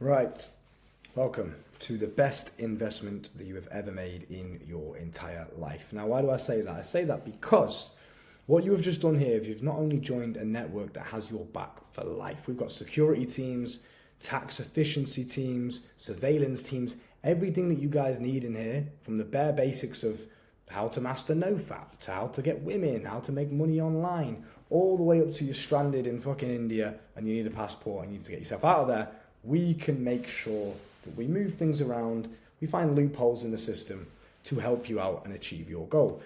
Right, welcome to the best investment that you have ever made in your entire life. Now, why do I say that? I say that because what you have just done here, if you've not only joined a network that has your back for life, we've got security teams, tax efficiency teams, surveillance teams, everything that you guys need in here, from the bare basics of how to master NoFap, to how to get women, how to make money online, all the way up to you're stranded in fucking India and you need a passport and you need to get yourself out of there. We can make sure that we move things around, we find loopholes in the system to help you out and achieve your goal.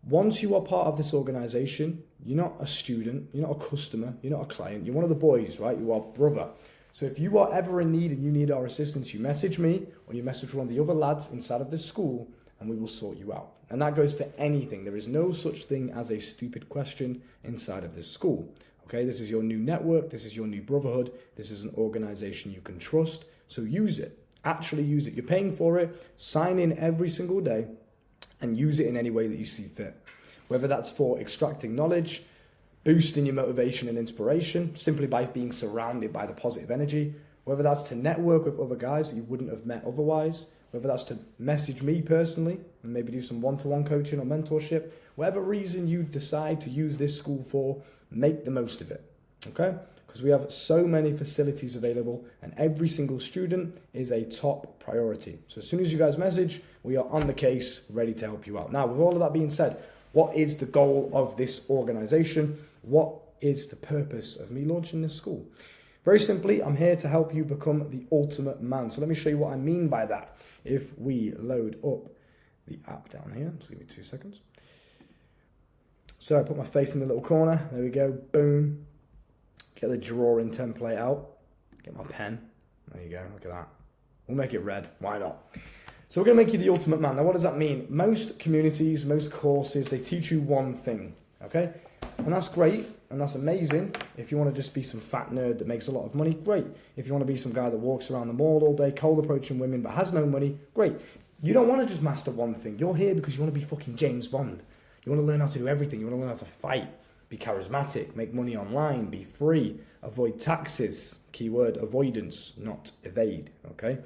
Once you are part of this organization, you're not a student, you're not a customer, you're not a client, you're one of the boys, right? You are brother. So if you are ever in need and you need our assistance, you message me or you message one of the other lads inside of this school and we will sort you out. And that goes for anything. There is no such thing as a stupid question inside of this school. Okay, this is your new network, this is your new brotherhood, this is an organization you can trust, so use it. Actually use it. You're paying for it, sign in every single day and use it in any way that you see fit. Whether that's for extracting knowledge, boosting your motivation and inspiration, simply by being surrounded by the positive energy, whether that's to network with other guys that you wouldn't have met otherwise, whether that's to message me personally and maybe do some one-to-one coaching or mentorship, whatever reason you decide to use this school for, make the most of it, okay? Because we have so many facilities available and every single student is a top priority. So as soon as you guys message, we are on the case, ready to help you out. Now, with all of that being said, what is the goal of this organization? What is the purpose of me launching this school? Very simply, I'm here to help you become the ultimate man. So let me show you what I mean by that. If we load up the app down here, just give me 2 seconds. So I put my face in the little corner. There we go. Boom. Get the drawing template out. Get my pen. There you go. Look at that. We'll make it red. Why not? So we're going to make you the ultimate man. Now, what does that mean? Most communities, most courses, they teach you one thing. Okay? And that's great. And that's amazing. If you want to just be some fat nerd that makes a lot of money, great. If you want to be some guy that walks around the mall all day, cold approaching women, but has no money, great. You don't want to just master one thing. You're here because you want to be fucking James Bond. You want to learn how to do everything. You want to learn how to fight, be charismatic, make money online, be free, avoid taxes. Keyword avoidance, not evade, okay?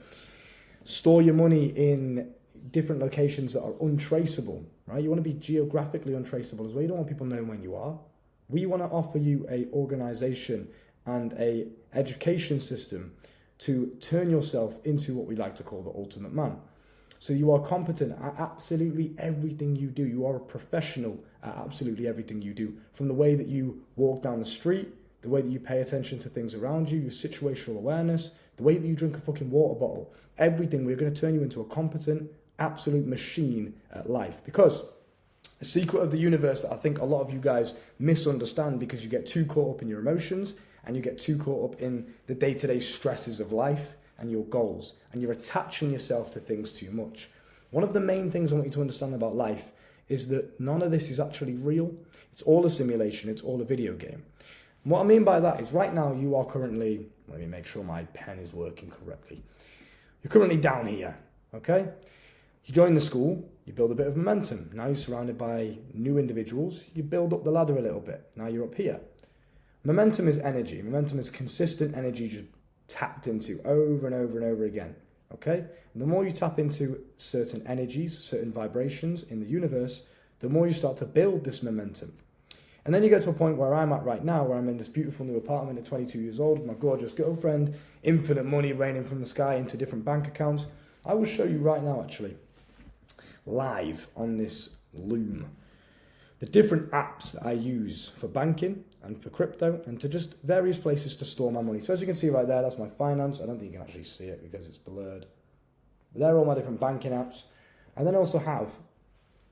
Store your money in different locations that are untraceable, right? You want to be geographically untraceable as well. You don't want people knowing when you are. We want to offer you a organization and a education system to turn yourself into what we like to call the ultimate man. So you are competent at absolutely everything you do. You are a professional at absolutely everything you do. From the way that you walk down the street, the way that you pay attention to things around you, your situational awareness, the way that you drink a fucking water bottle, everything. We're going to turn you into a competent, absolute machine at life. Because the secret of the universe that I think a lot of you guys misunderstand, because you get too caught up in your emotions and you get too caught up in the day-to-day stresses of life and your goals, and you're attaching yourself to things too much. One of the main things I want you to understand about life is that none of this is actually real. It's all a simulation. It's all a video game. And what I mean by that is right now you are currently, let me make sure my pen is working correctly. You're currently down here, okay? You join the school, you build a bit of momentum. Now you're surrounded by new individuals. You build up the ladder a little bit. Now you're up here. Momentum is energy. Momentum is consistent energy just tapped into over and over and over again, okay? And the more you tap into certain energies, certain vibrations in the universe, the more you start to build this momentum. And then you get to a point where I'm at right now, where I'm in this beautiful new apartment at 22 years old with my gorgeous girlfriend, infinite money raining from the sky into different bank accounts. I will show you right now, actually, live on this Loom, the different apps that I use for banking and for crypto and to just various places to store my money. So as you can see right there, that's my finance. I don't think you can actually see it because it's blurred. But they're all my different banking apps. And then I also have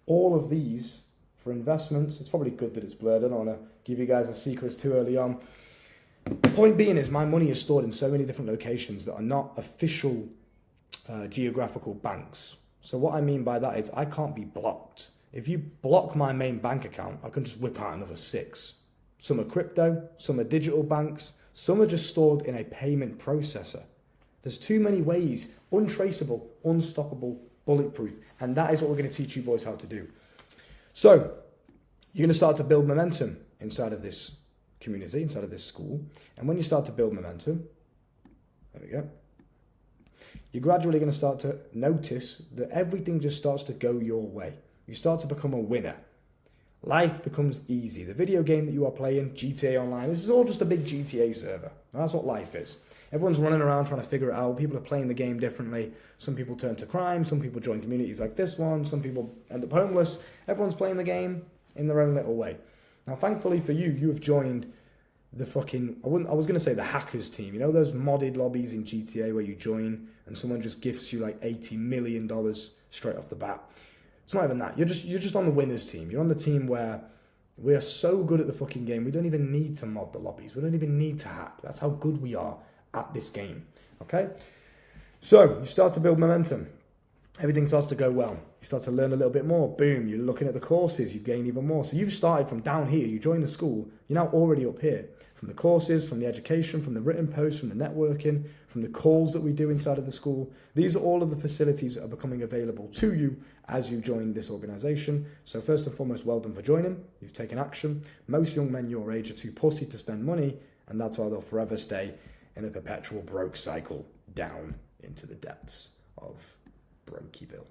all of these for investments. It's probably good that it's blurred. I don't want to give you guys the secrets too early on. The point being is my money is stored in so many different locations that are not official geographical banks. So what I mean by that is I can't be blocked. If you block my main bank account, I can just whip out another 6. Some are crypto, some are digital banks, some are just stored in a payment processor. There's too many ways, untraceable, unstoppable, bulletproof. And that is what we're going to teach you boys how to do. So you're going to start to build momentum inside of this community, inside of this school. And when you start to build momentum, there we go. you're gradually going to start to notice that everything just starts to go your way. You start to become a winner. Life becomes easy. The video game that you are playing, GTA Online, this is all just a big GTA server. That's what life is. Everyone's running around trying to figure it out. People are playing the game differently. Some people turn to crime. Some people join communities like this one. Some people end up homeless. Everyone's playing the game in their own little way. Now, thankfully for you, you have joined the fucking, I was going to say the hackers team. You know those modded lobbies in GTA where you join and someone just gifts you like $80 million straight off the bat? It's not even that. You're just on the winners team. You're on the team where we are so good at the fucking game, we don't even need to mod the lobbies. We don't even need to hack. That's how good we are at this game. Okay? So, you start to build momentum. Everything starts to go well. You start to learn a little bit more. Boom, you're looking at the courses, you gain even more. So you've started from down here, you join the school, you're now already up here. From the courses, from the education, from the written posts, from the networking, from the calls that we do inside of the school. These are all of the facilities that are becoming available to you as you join this organisation. So first and foremost, well done for joining. You've taken action. Most young men your age are too pussy to spend money, and that's why they'll forever stay in a perpetual broke cycle down into the depths of Brokeyville.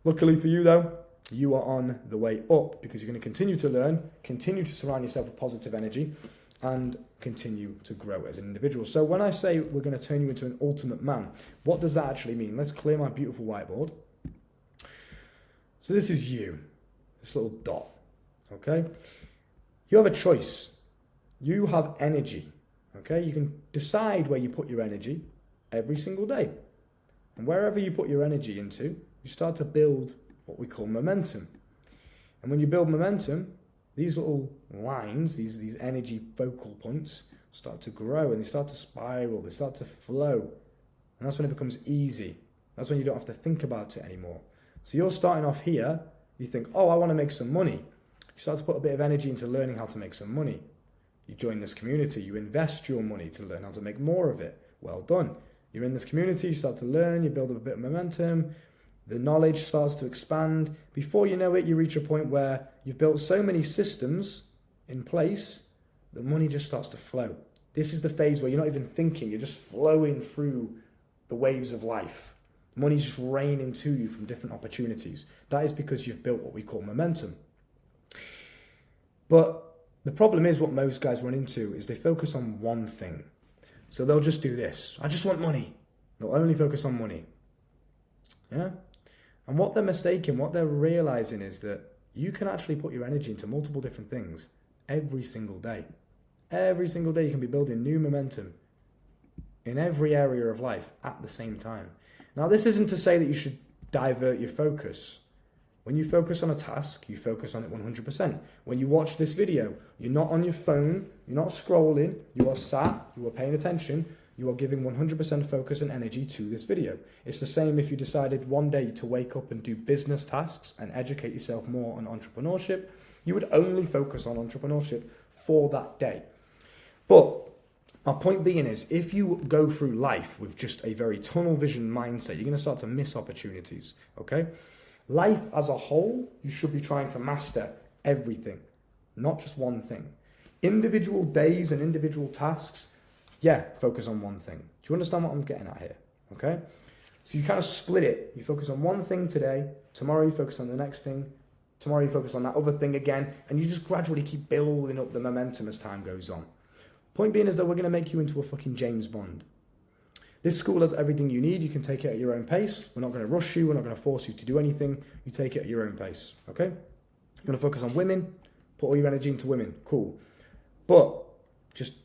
Luckily for you though, you are on the way up because you're going to continue to learn, continue to surround yourself with positive energy, and continue to grow as an individual. So when I say we're going to turn you into an ultimate man, what does that actually mean? Let's clear my beautiful whiteboard. So this is you, this little dot, okay? You have a choice. You have energy, okay? You can decide where you put your energy every single day. And wherever you put your energy into, you start to build what we call momentum. And when you build momentum, these little lines, these energy focal points, start to grow and they start to spiral, they start to flow. And that's when it becomes easy. That's when you don't have to think about it anymore. So you're starting off here, you think, oh, I want to make some money. You start to put a bit of energy into learning how to make some money. You join this community, you invest your money to learn how to make more of it. Well done. You're in this community, you start to learn, you build up a bit of momentum, the knowledge starts to expand. Before you know it, you reach a point where you've built so many systems in place that money just starts to flow. This is the phase where you're not even thinking, you're just flowing through the waves of life. Money's just raining to you from different opportunities. That is because you've built what we call momentum. But the problem is what most guys run into is they focus on one thing. So they'll just do this. I just want money. They'll only focus on money. Yeah? And what they're mistaking, what they're realizing is that you can actually put your energy into multiple different things every single day. Every single day you can be building new momentum in every area of life at the same time. Now, this isn't to say that you should divert your focus. When you focus on a task, you focus on it 100%. When you watch this video, you're not on your phone, you're not scrolling, you are sat, you are paying attention, you are giving 100% focus and energy to this video. It's the same if you decided one day to wake up and do business tasks and educate yourself more on entrepreneurship. You would only focus on entrepreneurship for that day. But my point being is, if you go through life with just a very tunnel vision mindset, you're going to start to miss opportunities, okay? Life as a whole, you should be trying to master everything, not just one thing. Individual days and individual tasks, yeah, focus on one thing. Do you understand what I'm getting at here? Okay? So you kind of split it. You focus on one thing today, tomorrow you focus on the next thing, tomorrow you focus on that other thing again, and you just gradually keep building up the momentum as time goes on. Point being is that we're going to make you into a fucking James Bond. This school has everything you need. You can take it at your own pace. We're not going to rush you. We're not going to force you to do anything. You take it at your own pace, okay? You're going to focus on women. Put all your energy into women. Cool. But just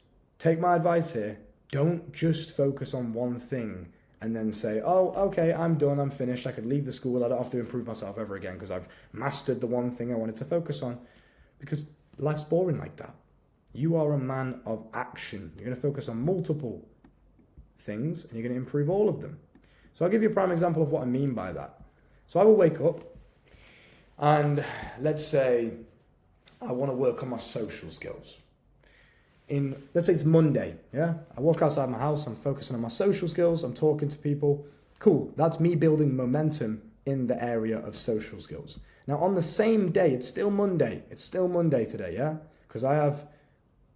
take my advice here. Don't just focus on one thing and then say, oh, okay, I'm done. I'm finished. I can leave the school. I don't have to improve myself ever again because I've mastered the one thing I wanted to focus on. Because life's boring like that. You are a man of action. You're going to focus on multiple things and you're going to improve all of them. So I'll give you a prime example of what I mean by that. So I will wake up and let's say I want to work on my social skills. Let's say it's Monday, yeah? I walk outside my house, I'm focusing on my social skills, I'm talking to people. Cool, that's me building momentum in the area of social skills. Now on the same day, it's still Monday today, yeah? Because I have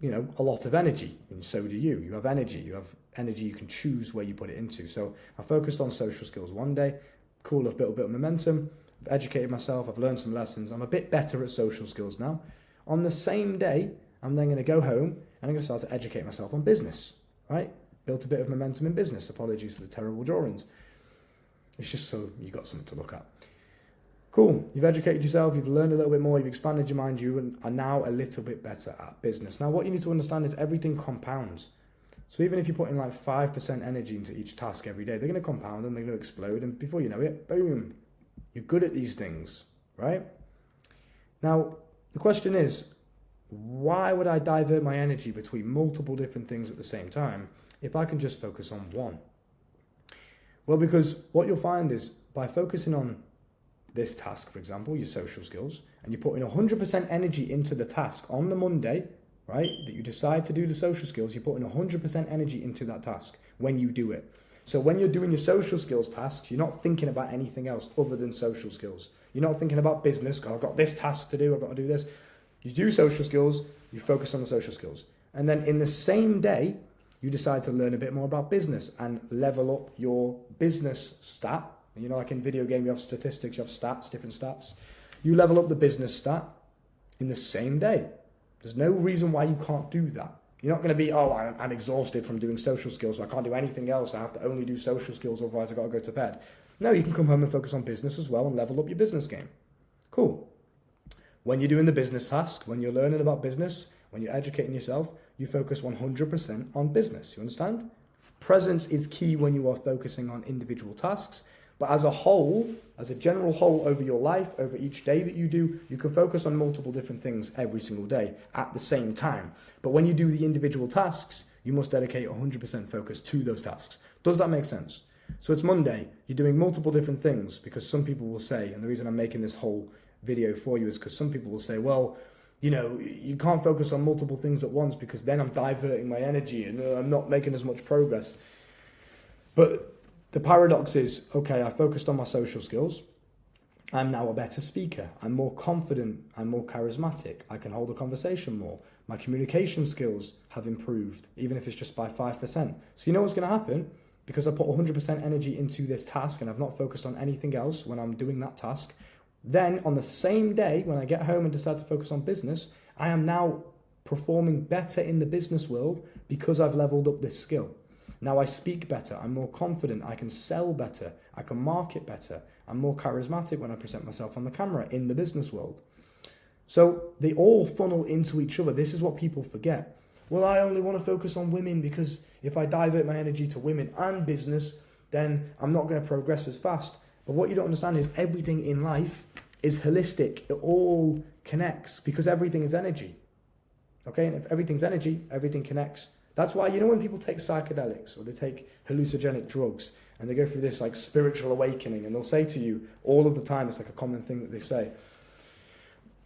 a lot of energy, and so do you. You have energy. You have energy. You can choose where you put it into. So I focused on social skills one day. Cool, I've built a bit of momentum. I've educated myself. I've learned some lessons. I'm a bit better at social skills now. On the same day, I'm then going to go home and I'm going to start to educate myself on business, right? Built a bit of momentum in business. Apologies for the terrible drawings. It's just so you got something to look at. Cool. You've educated yourself. You've learned a little bit more. You've expanded your mind. You are now a little bit better at business. Now, what you need to understand is everything compounds. So even if you put in like 5% energy into each task every day, they're going to compound and they're going to explode. And before you know it, boom, you're good at these things, right? Now, the question is, why would I divert my energy between multiple different things at the same time if I can just focus on one? Well, because what you'll find is by focusing on this task, for example, your social skills, and you're putting 100% energy into the task on the Monday, right, that you decide to do the social skills, you're putting 100% energy into that task when you do it. So when you're doing your social skills tasks, you're not thinking about anything else other than social skills. You're not thinking about business, I've got this task to do, I've got to do this. You do social skills, you focus on the social skills. And then in the same day, you decide to learn a bit more about business and level up your business stat. Like in video game, you have statistics, you have stats, different stats. You level up the business stat in the same day. There's no reason why you can't do that. You're not going to be, I'm exhausted from doing social skills, so I can't do anything else. I have to only do social skills, otherwise I've got to go to bed. No, you can come home and focus on business as well and level up your business game. Cool. When you're doing the business task, when you're learning about business, when you're educating yourself, you focus 100% on business. You understand? Presence is key when you are focusing on individual tasks. But as a whole, as a general whole over your life, over each day that you do, you can focus on multiple different things every single day at the same time. But when you do the individual tasks, you must dedicate 100% focus to those tasks. Does that make sense? So it's Monday, you're doing multiple different things because some people will say, and the reason I'm making this whole video for you is because some people will say, well, you can't focus on multiple things at once because then I'm diverting my energy and I'm not making as much progress. But the paradox is, okay, I focused on my social skills. I'm now a better speaker. I'm more confident. I'm more charismatic. I can hold a conversation more. My communication skills have improved, even if it's just by 5%. So you know what's going to happen? Because I put 100% energy into this task and I've not focused on anything else when I'm doing that task. Then on the same day, when I get home and decide to focus on business, I am now performing better in the business world because I've leveled up this skill. Now I speak better, I'm more confident, I can sell better, I can market better, I'm more charismatic when I present myself on the camera in the business world. So they all funnel into each other. This is what people forget. Well, I only want to focus on women because if I divert my energy to women and business, then I'm not going to progress as fast. But what you don't understand is everything in life is holistic. It all connects because everything is energy. Okay, and if everything's energy, everything connects. That's why, when people take psychedelics or they take hallucinogenic drugs and they go through this like spiritual awakening and they'll say to you all of the time, it's like a common thing that they say,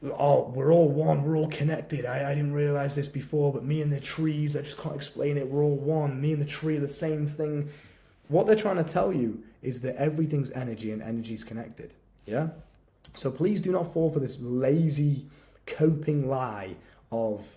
oh, we're all one, we're all connected. I didn't realize this before, but me and the trees, I just can't explain it. We're all one. Me and the tree are the same thing. What they're trying to tell you is that everything's energy and energy is connected. Yeah? So please do not fall for this lazy coping lie of,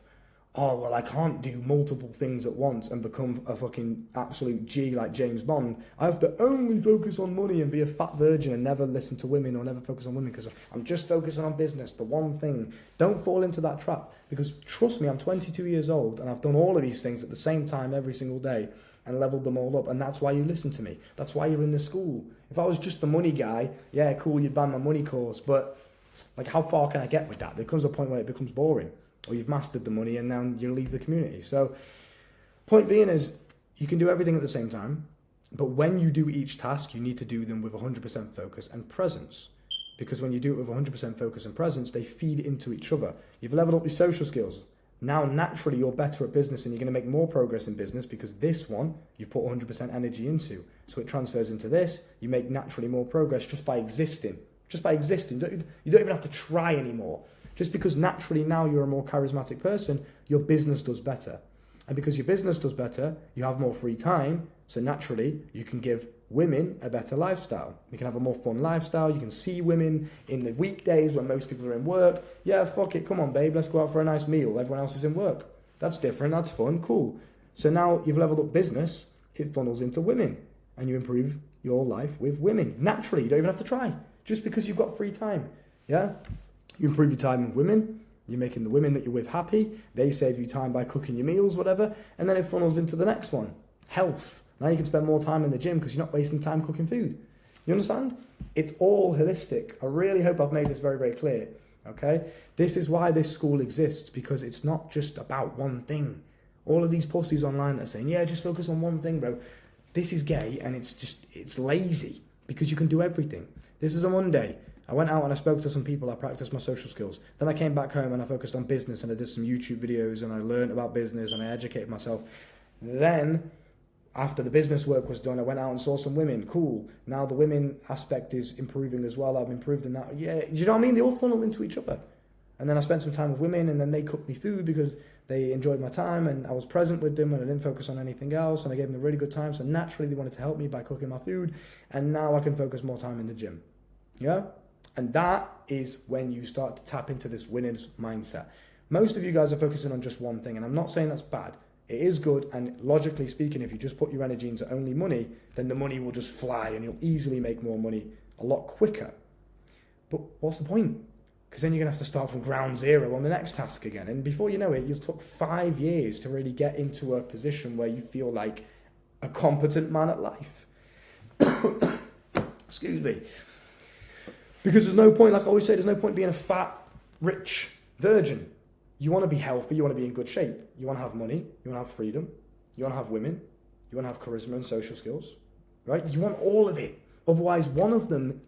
oh, well, I can't do multiple things at once and become a fucking absolute G like James Bond. I have to only focus on money and be a fat virgin and never listen to women or never focus on women because I'm just focusing on business, the one thing. Don't fall into that trap because trust me, I'm 22 years old and I've done all of these things at the same time every single day and leveled them all up, and that's why you listen to me. That's why you're in the school. If I was just the money guy, yeah, cool, you'd ban my money course, but like how far can I get with that? There comes a point where it becomes boring. Or you've mastered the money and now you leave the community. So point being is you can do everything at the same time, but when you do each task, you need to do them with 100% focus and presence. Because when you do it with 100% focus and presence, they feed into each other. You've leveled up your social skills. Now, naturally, you're better at business and you're going to make more progress in business because this one, you've put 100% energy into. So it transfers into this. You make naturally more progress just by existing. Just by existing. You don't even have to try anymore. Just because naturally now you're a more charismatic person, your business does better. And because your business does better, you have more free time. So naturally, you can give women a better lifestyle. You can have a more fun lifestyle. You can see women in the weekdays when most people are in work. Yeah, fuck it. Come on, babe. Let's go out for a nice meal. Everyone else is in work. That's different. That's fun. Cool. So now you've leveled up business. It funnels into women and you improve your life with women. Naturally, you don't even have to try just because you've got free time. Yeah. You improve your time with women. You're making the women that you're with happy. They save you time by cooking your meals, whatever. And then it funnels into the next one. Health. Now you can spend more time in the gym because you're not wasting time cooking food. You understand? It's all holistic. I really hope I've made this very, very clear. Okay? This is why this school exists, because it's not just about one thing. All of these pussies online that are saying, yeah, just focus on one thing, bro. This is gay and it's lazy because you can do everything. This is a Monday. I went out and I spoke to some people, I practiced my social skills. Then I came back home and I focused on business and I did some YouTube videos and I learned about business and I educated myself. Then, after the business work was done, I went out and saw some women. Cool. Now the women aspect is improving as well. I've improved in that. Yeah, you know what I mean? They all funnel into each other. And then I spent some time with women and then they cooked me food because they enjoyed my time and I was present with them and I didn't focus on anything else and I gave them a really good time. So naturally they wanted to help me by cooking my food and now I can focus more time in the gym. Yeah? And that is when you start to tap into this winner's mindset. Most of you guys are focusing on just one thing, and I'm not saying that's bad. It is good, and logically speaking, if you just put your energy into only money, then the money will just fly and you'll easily make more money a lot quicker. But what's the point? Because then you're going to have to start from ground zero on the next task again. And before you know it, you've took 5 years to really get into a position where you feel like a competent man at life. Excuse me. Because there's no point, like I always say, there's no point being a fat, rich virgin. You want to be healthy, you want to be in good shape. You want to have money, you want to have freedom, you want to have women, you want to have charisma and social skills, right? You want all of it. Otherwise, one of them,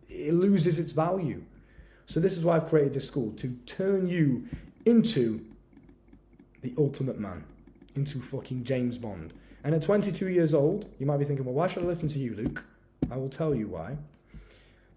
it loses its value. So this is why I've created this school, to turn you into the ultimate man, into fucking James Bond. And at 22 years old, you might be thinking, well, why should I listen to you, Luke? I will tell you why.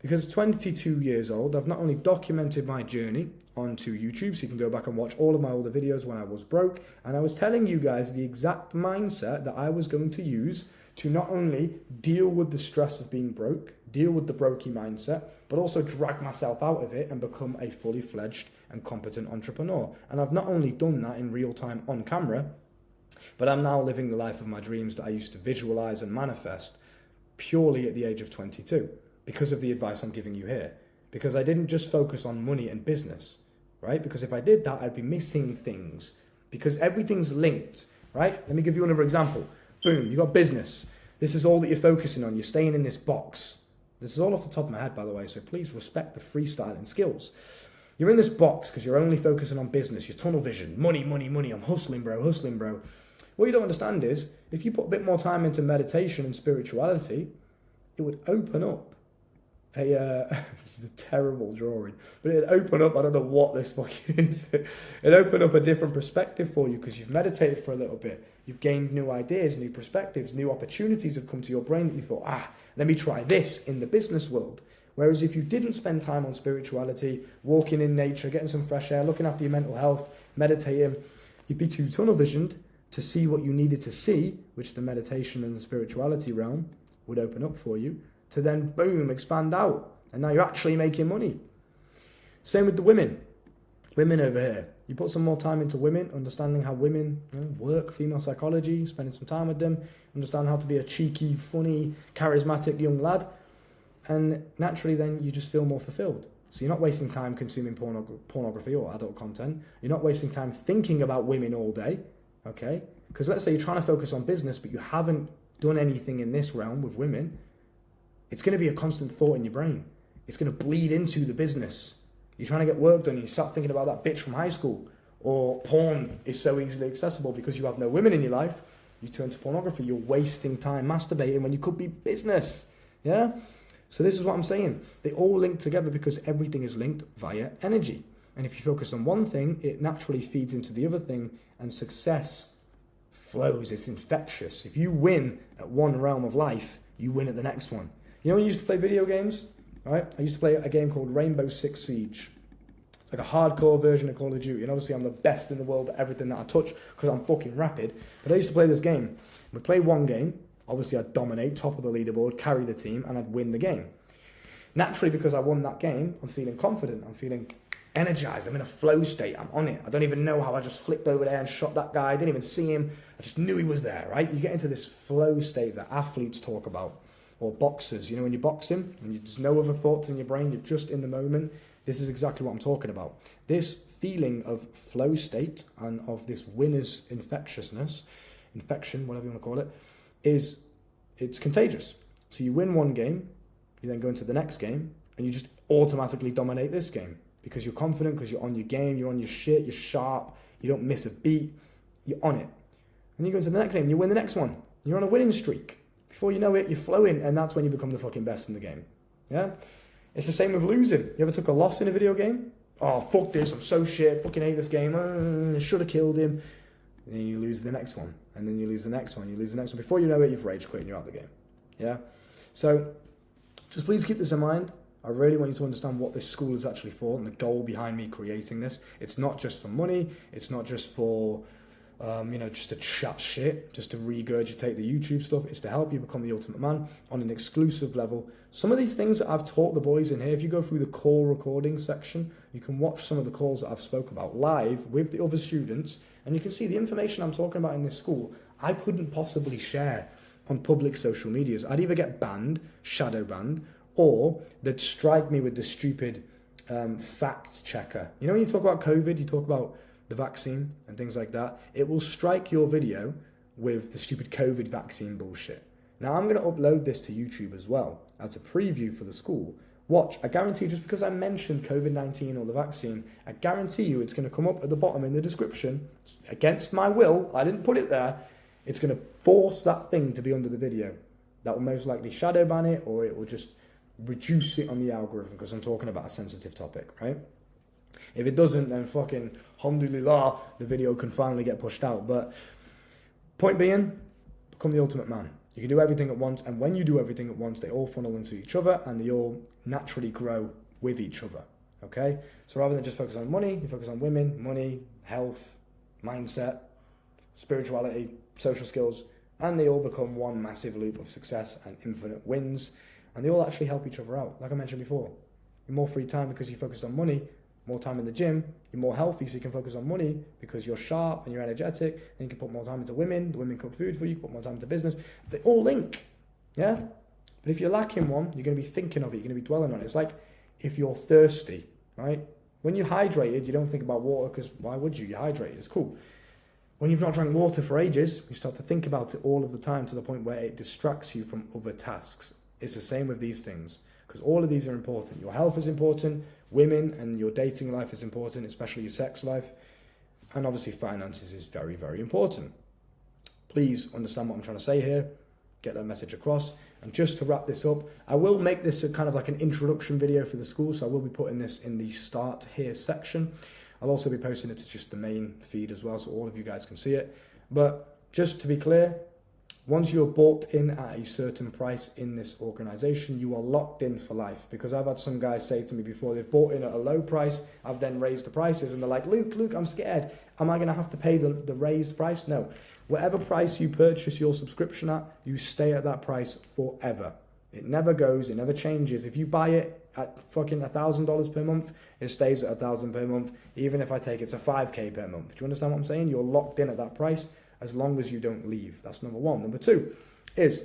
Because 22 years old, I've not only documented my journey onto YouTube, so you can go back and watch all of my older videos when I was broke, and I was telling you guys the exact mindset that I was going to use to not only deal with the stress of being broke, deal with the brokey mindset, but also drag myself out of it and become a fully fledged and competent entrepreneur. And I've not only done that in real time on camera, but I'm now living the life of my dreams that I used to visualize and manifest purely at the age of 22. Because of the advice I'm giving you here. Because I didn't just focus on money and business, right? Because if I did that, I'd be missing things. Because everything's linked, right? Let me give you another example. Boom, you got business. This is all that you're focusing on. You're staying in this box. This is all off the top of my head, by the way, so please respect the freestyling skills. You're in this box because you're only focusing on business, your tunnel vision. Money, money, money. I'm hustling, bro, hustling, bro. What you don't understand is, if you put a bit more time into meditation and spirituality, it would open up this is a terrible drawing, but it'd open up, I don't know what this fucking is, it'd open up a different perspective for you because you've meditated for a little bit, you've gained new ideas, new perspectives, new opportunities have come to your brain that you thought, let me try this in the business world. Whereas if you didn't spend time on spirituality, walking in nature, getting some fresh air, looking after your mental health, meditating, you'd be too tunnel visioned to see what you needed to see, which the meditation and the spirituality realm would open up for you, to then, boom, expand out. And now you're actually making money. Same with the women. Women over here. You put some more time into women, understanding how women work, female psychology, spending some time with them, understand how to be a cheeky, funny, charismatic young lad. And naturally then you just feel more fulfilled. So you're not wasting time consuming pornography or adult content. You're not wasting time thinking about women all day, okay? Because let's say you're trying to focus on business, but you haven't done anything in this realm with women. It's going to be a constant thought in your brain. It's going to bleed into the business. You're trying to get work done, you start thinking about that bitch from high school. Or porn is so easily accessible because you have no women in your life. You turn to pornography. You're wasting time masturbating when you could be business. Yeah? So this is what I'm saying. They all link together because everything is linked via energy. And if you focus on one thing, it naturally feeds into the other thing and success flows. It's infectious. If you win at one realm of life, you win at the next one. You know when you used to play video games? Right? I used to play a game called Rainbow Six Siege. It's like a hardcore version of Call of Duty. And obviously I'm the best in the world at everything that I touch because I'm fucking rapid. But I used to play this game. We'd play one game. Obviously I'd dominate, top of the leaderboard, carry the team, and I'd win the game. Naturally, because I won that game, I'm feeling confident. I'm feeling energized. I'm in a flow state. I'm on it. I don't even know how I just flicked over there and shot that guy. I didn't even see him. I just knew he was there, right? You get into this flow state that athletes talk about, or boxers. You know, when you're boxing and there's no other thoughts in your brain, you're just in the moment. This is exactly what I'm talking about. This feeling of flow state and of this winner's infection, whatever you want to call it, it's contagious. So you win one game, you then go into the next game, and you just automatically dominate this game because you're confident, because you're on your game, you're on your shit, you're sharp, you don't miss a beat, you're on it. And you go into the next game, and you win the next one. You're on a winning streak. Before you know it, you're flowing, and that's when you become the fucking best in the game. Yeah? It's the same with losing. You ever took a loss in a video game? Oh, fuck this, I'm so shit, fucking hate this game, I should have killed him. And then you lose the next one, and then you lose the next one, you lose the next one. Before you know it, you've rage quit and you're out of the game. Yeah? So, just please keep this in mind. I really want you to understand what this school is actually for and the goal behind me creating this. It's not just for money. It's not just for, just to chat shit, just to regurgitate the YouTube stuff. It's to help you become the ultimate man on an exclusive level. Some of these things that I've taught the boys in here, if you go through the call recording section, you can watch some of the calls that I've spoke about live with the other students, and you can see the information I'm talking about in this school, I couldn't possibly share on public social medias. I'd either get banned, shadow banned, or they'd strike me with the stupid fact checker. You know, when you talk about COVID, you talk about the vaccine and things like that, it will strike your video with the stupid COVID vaccine bullshit. Now, I'm going to upload this to YouTube as well as a preview for the school. Watch, I guarantee you, just because I mentioned COVID-19 or the vaccine, I guarantee you it's going to come up at the bottom in the description. Against my will, I didn't put it there. It's going to force that thing to be under the video. That will most likely shadow ban it, or it will just reduce it on the algorithm because I'm talking about a sensitive topic, right? If it doesn't, then fucking alhamdulillah, the video can finally get pushed out. But point being, become the ultimate man. You can do everything at once, and when you do everything at once, they all funnel into each other and they all naturally grow with each other, okay? So rather than just focus on money, you focus on women, money, health, mindset, spirituality, social skills, and they all become one massive loop of success and infinite wins, and they all actually help each other out. Like I mentioned before, you're more free time because you focused on money, more time in the gym, you're more healthy so you can focus on money because you're sharp and you're energetic, and you can put more time into women, the women cook food for you, you can put more time into business. They all link, yeah? But if you're lacking one, you're going to be thinking of it, you're going to be dwelling on it. It's like if you're thirsty, right? When you're hydrated, you don't think about water because why would you? You're hydrated, it's cool. When you've not drank water for ages, you start to think about it all of the time to the point where it distracts you from other tasks. It's the same with these things because all of these are important. Your health is important, women and your dating life is important, especially your sex life, and obviously finances is very, very important. Please understand what I'm trying to say here, get that message across. And just to wrap this up, I will make this a kind of like an introduction video for the school, so I will be putting this in the start here section. I'll also be posting it to just the main feed as well, so all of you guys can see it. But just to be clear, once you're bought in at a certain price in this organization, you are locked in for life. Because I've had some guys say to me before, they've bought in at a low price, I've then raised the prices, and they're like, Luke, I'm scared. Am I going to have to pay the raised price? No. Whatever price you purchase your subscription at, you stay at that price forever. It never goes, it never changes. If you buy it at fucking $1,000 per month, it stays at $1,000 per month, even if I take it to $5,000 per month. Do you understand what I'm saying? You're locked in at that price as long as you don't leave. That's number one. Number two is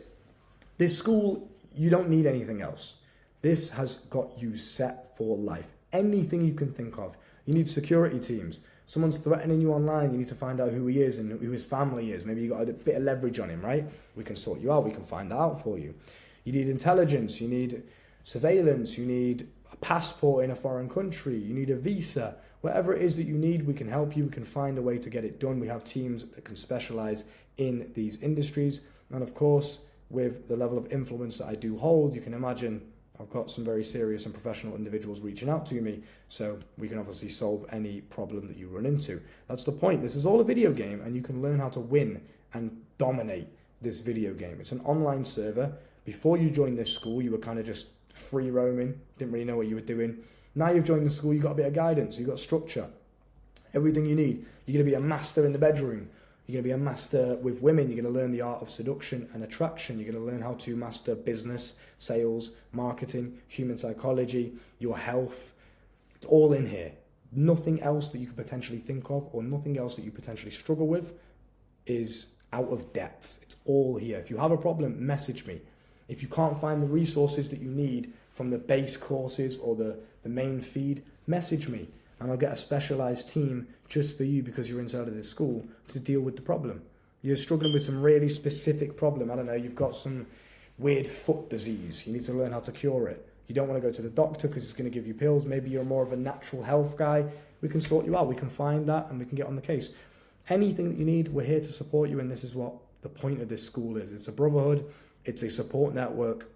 this school, you don't need anything else. This has got you set for life. Anything you can think of. You need security teams. Someone's threatening you online, you need to find out who he is and who his family is. Maybe you got a bit of leverage on him, right? We can sort you out, we can find that out for you. You need intelligence, you need surveillance, you need a passport in a foreign country, you need a visa. Whatever it is that you need, we can help you, we can find a way to get it done. We have teams that can specialize in these industries. And of course, with the level of influence that I do hold, you can imagine I've got some very serious and professional individuals reaching out to me, so we can obviously solve any problem that you run into. That's the point. This is all a video game, and you can learn how to win and dominate this video game. It's an online server. Before you joined this school, you were kind of just free roaming, didn't really know what you were doing. Now you've joined the school, you've got a bit of guidance, you've got structure, everything you need. You're going to be a master in the bedroom. You're going to be a master with women. You're going to learn the art of seduction and attraction. You're going to learn how to master business, sales, marketing, human psychology, your health. It's all in here. nothing else that you could potentially think of or nothing else that you potentially struggle with is out of depth. It's all here. If you have a problem, message me. If you can't find the resources that you need from the base courses or the main feed, message me and I'll get a specialized team just for you because you're inside of this school to deal with the problem. You're struggling with some really specific problem. I don't know, you've got some weird foot disease. You need to learn how to cure it. You don't want to go to the doctor because it's going to give you pills. Maybe you're more of a natural health guy. We can sort you out. We can find that and we can get on the case. Anything that you need, we're here to support you. And this is what the point of this school is. It's a brotherhood. It's a support network.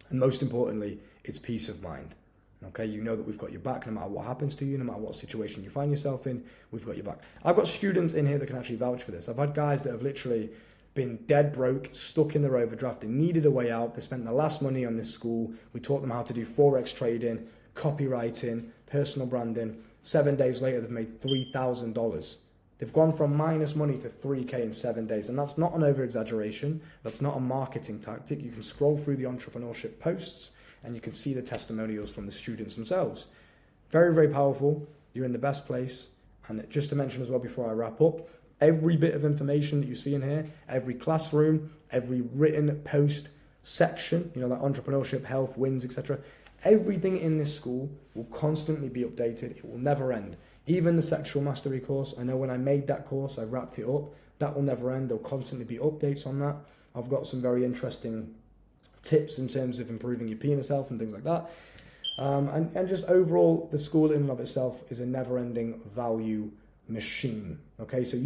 And most importantly, it's peace of mind. Okay, you know that we've got your back no matter what happens to you, no matter what situation you find yourself in, we've got your back. I've got students in here that can actually vouch for this. I've had guys that have literally been dead broke, stuck in their overdraft. They needed a way out. They spent their last money on this school. We taught them how to do Forex trading, copywriting, personal branding. 7 days later, they've made $3,000. They've gone from minus money to 3K in 7 days. And that's not an over-exaggeration. That's not a marketing tactic. You can scroll through the entrepreneurship posts and you can see the testimonials from the students themselves. Very, very powerful. You're in the best place. And just to mention as well before I wrap up, every bit of information that you see in here, every classroom, every written post section, that entrepreneurship, health, wins, etc. Everything in this school will constantly be updated. It will never end. Even the sexual mastery course, I know when I made that course, I wrapped it up. That will never end. There'll constantly be updates on that. I've got some very interesting tips in terms of improving your penis health and things like that. And just overall, the school in and of itself is a never-ending value machine. Okay, so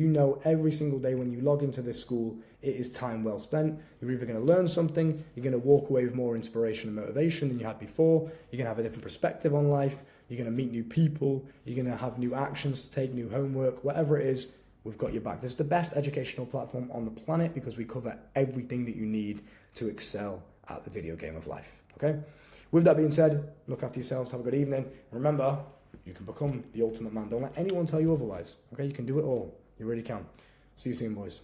every single day when you log into this school, it is time well spent. You're either going to learn something, you're going to walk away with more inspiration and motivation than you had before, you're going to have a different perspective on life, you're going to meet new people, you're going to have new actions to take, new homework, whatever it is, we've got your back. This is the best educational platform on the planet because we cover everything that you need to excel at the video game of life. Okay, with that being said, look after yourselves, have a good evening. Remember, you can become the ultimate man. Don't let anyone tell you otherwise. Okay, you can do it all. You really can. See you soon, boys.